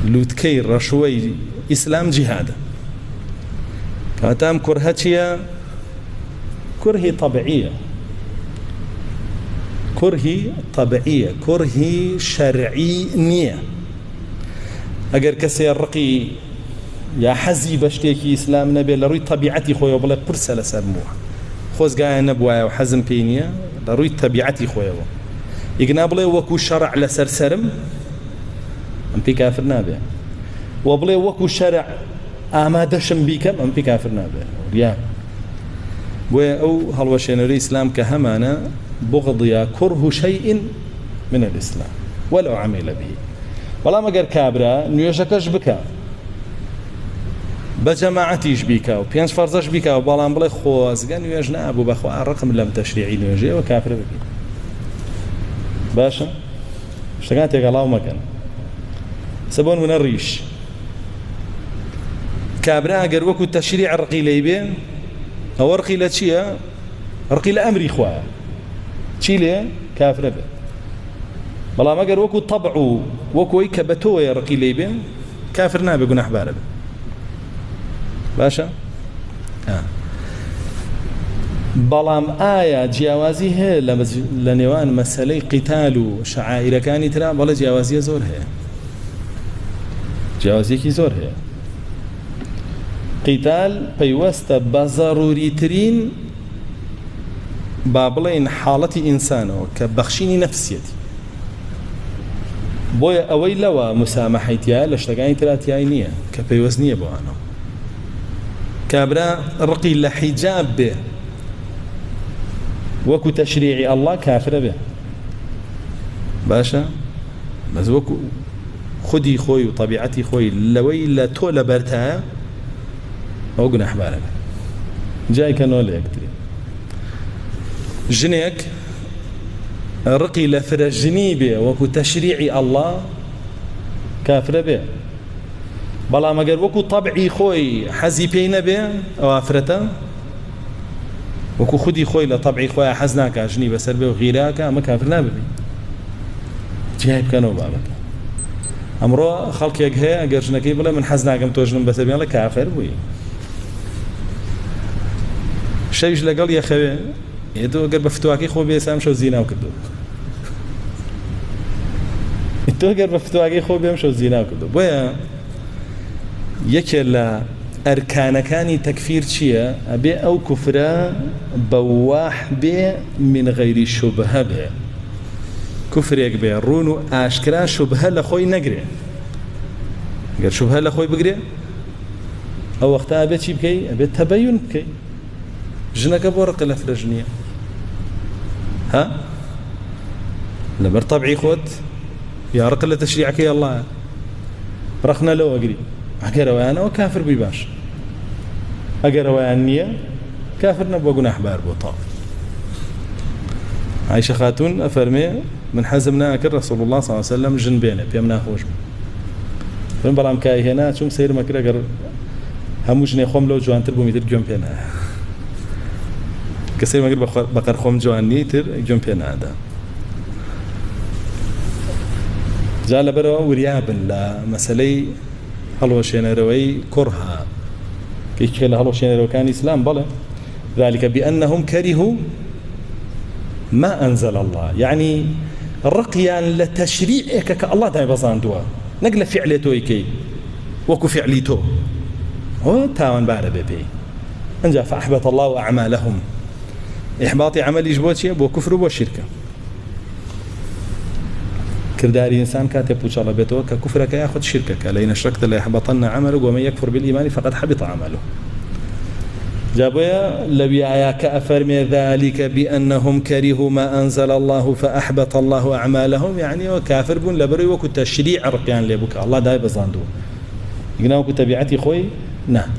لوتكي رشوي إسلام جهاد كاتام كرهتيا كرهي طبيعية كرهي شرعي نية أجر كسي الرقي يا حزي بشتيكي إسلام نبي لروي طبيعتي خويا وبلا قرصة لسرموها خوز قاعد نبوها وحزم بينيا لروي طبيعتي خويا يقنابله وكو شرع لسرسرم أم في كافر نابع وبلا وكو شرع آمادشم بيكم أم في كافر نابع رياء أو هالوشين الإسلام كهمانا بغض كره شيء من الإسلام ولو عمل به ولا مقر كابرا نيوشكش بكا بجماعتيش بيكا وبيانش فرزش بيكا وبالان بلي خوز قال نيوجنا أبو بخوا الرقم لم تشريعي نيوجي وكافر بكي باشا اشتغلت يقلاو مكان سبون من الريش كابرا قال وكو التشريع الرقي ليبين أو رقي لتشيا رقي لأمري خواه تشيلي كافر به بلا ما قال وكو طبعو وكو يكبتو يا رقي ليبين كافر نابي قنا أحبار به باشا بلام آية جياوازي هي لنيوان مسألة قتال شعائر كانت ترى بلا جياوازي زور هي جیاوازی کی زۆر هەیە قیتال پەیوەستە بە ضەروریترین با بڵێن حاڵەتی ئینسانەوە کە بەخشینی نەفسیەتی بۆیە ئەوەی لەوە مسامەحەیتیە لە شتەکانی تراتیای نییە کە پەیوەست نییە بۆوانەوە کابرا ڕقی لە حیجاب بێ وەکو تەشریعی ئەڵڵا کافرە بێ باشە بەس وەکو خودی خۆی و طبیعەتی خۆی لەوەی لە تۆ لە بەرتایە ئەو گوناحبارە بێ جای کەنەوە لە یەکتری ژنێک ڕقی لە فرەژنی بێ وەکو تەشریعی ئەڵڵا کافرە بێ بەڵام ئەگەر وەکو طبعی خۆی حەزی پێی نەبێ ئەو ئافرەتە وەکو خودی خۆی لە طبعی خۆی حەز ناکا ژنی بەسەر بێ و غیراکە ئەمە کافر نابێ جای بکەنەوە بابەکە ئەمڕۆ خەڵکێک هەیە ئەگەر ژنەکەی بڵێ من حەز ناکەم تۆ ژنم بەسەر بێڵە کافر بووی شەویش لەگەڵ یەخەوێ تۆ ئەگەر بە فتواکەی خۆ بێ سام شەو زیناو کردو تۆ ئەگەر بە فتواکەی خۆ بێم شەو زیناو کردو بۆیە یەکێ لە ئەرکانەکانی تەکفیر چییە؟ ئەبێ ئەو کوفرە بەواح بێ من غەیری شوبهە بێ کوفرێک بێ ڕوون و ئاشکرا شوبهە لە خۆی نەگرێ گەر شوبهە لە خۆی بگرێ ئەو وەختە ئەبێ چی بکەی؟ ئەبێ تەبەیون بکەی ژنەکە بۆ ڕقە لە فرەژنیە ها؟ لەبەر طەبعی خۆت یا ڕقە لە تەشریعەکەی ئەڵڵایە ڕەخنە لەوە گری ئەگەر ئەوەیانەوە کافر بووی باش ئەگەر ئەوەیان نییە کافر نەبووە گوناحبار بۆ تاڵ عائشة خاتون أفرمي من حزم ناكر رسول الله صلى الله عليه وسلم جن بينه بيم ناخوش من بلام كاي هنا شوم سير مكر أجر هموش نخوم لو جوان تربو ميتر جون بينه كسير مكر بقر خوم جوان نيتر جون بينه هذا جال برا ورياب لا مسألة هلوشين روي كرها كيش كلا هلوشين رو كان إسلام بله ذلك بأنهم كرهوا ما أنزل الله يعني رقيا لتشريعك كالله داي بزاندوا نقل فعلته يكي وكو فعليته هو تاوان بارب بي انجا فأحبط الله أعمالهم إحباط عمل إجبوتي بو كفر بو شركة كرداري إنسان كاتب وشالله بيته ككفرك يأخذ شركك لئن أشركت ليحبطن عملك ومن يكفر بالإيمان فقد حبط عمله جابوا لبيعيا كأفرمي ذلك بأنهم كرهوا ما أنزل الله فأحبط الله أعمالهم يعني وكافر بون لبري وكو تشريع رقيان لبك الله داي بزاندو يقناو كتبيعتي خوي نعم